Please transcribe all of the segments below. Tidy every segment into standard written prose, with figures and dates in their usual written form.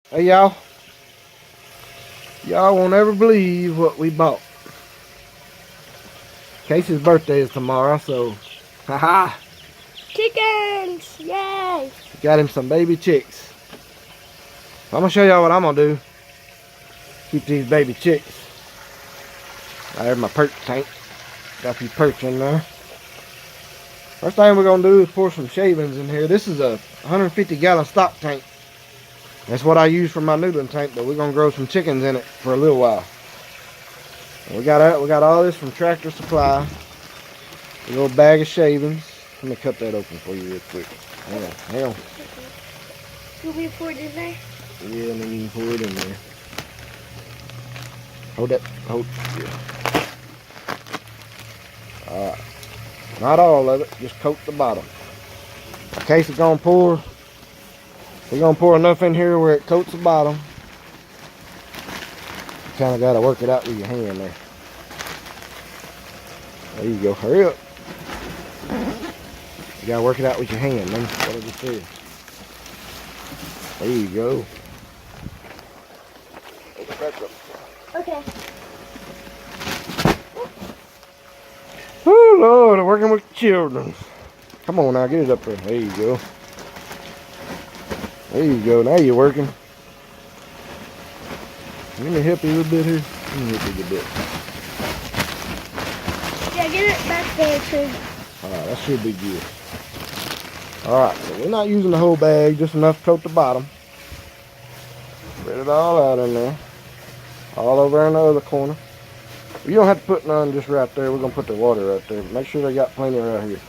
Hey y'all. Y'all won't ever believe what we bought. Casey's birthday is tomorrow, so haha. Chickens! Yay! Got him some baby chicks. I'm gonna show y'all what I'm gonna do. Keep these baby chicks. There's my perch tank. Got these perch in there. First thing we're gonna do is pour some shavings in here. This is a 150-gallon stock tank. That's what I use for my noodling tank, but we're gonna grow some chickens in it for a little while. We got all this from Tractor Supply. A little bag of shavings. Let me cut that open for you real quick. Hang on. You want me to pour it in there? Yeah, and then you can pour it in there. Yeah. Alright. Not all of it, just coat the bottom. In case it's gonna pour, we're gonna pour enough in here where it coats the bottom. You kinda gotta work it out with your hand there. There you go, hurry up. You gotta work it out with your hand, man. What I just said. There you go. Hold it back up. Okay. Oh Lord, I'm working with children. Come on now, get it up there. There you go. There you go. Now you're working. Let me help you a little bit here. Let me help you a little bit. Yeah, get it back there too. Alright, that should be good. Alright, so we're not using the whole bag, just enough to coat the bottom. Spread it all out in there. All over in the other corner. You don't have to put none just right there. We're going to put the water right there. Make sure they got plenty right here.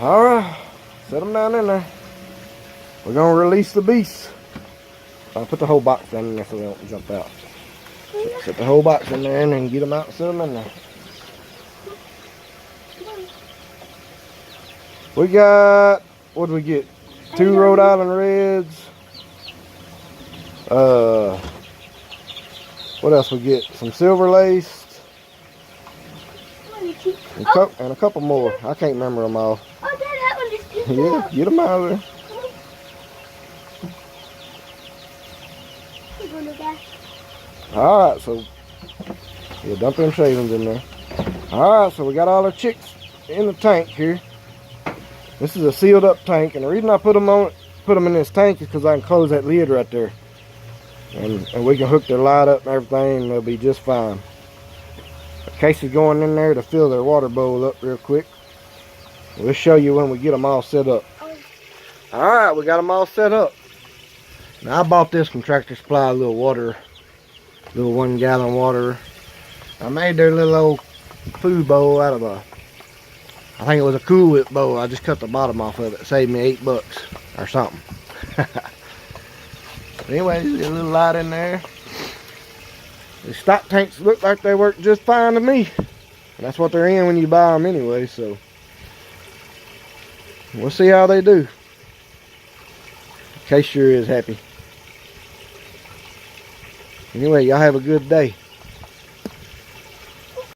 Alright, set them down in there. We're going to release the beast. I'll put the whole box down in there so they don't jump out. Set the whole box in there and then get them out and set them in there. We got, what did we get? 2 Rhode Island Reds. What else we get? Some silver laced. And a couple more. I can't remember them all. Oh, Dad, that one just came Yeah, out. get them out of there. Alright, so we'll dump them shavings in there. Alright, so we got all our chicks in the tank here. This is a sealed up tank, and the reason I put them in this tank is because I can close that lid right there. And we can hook their light up and everything, and they'll be just fine. Casey's going in there to fill their water bowl up real quick. We'll show you when we get them all set up. Alright, we got them all set up. Now I bought this from Tractor Supply, a little 1 gallon water. I made their little old food bowl out of I think it was a Cool Whip bowl. I just cut the bottom off of it. It saved me $8 or something. Anyway, there's a little light in there. The stock tanks look like they work just fine to me. And that's what they're in when you buy them anyway, so we'll see how they do. Case sure is happy. Anyway, y'all have a good day.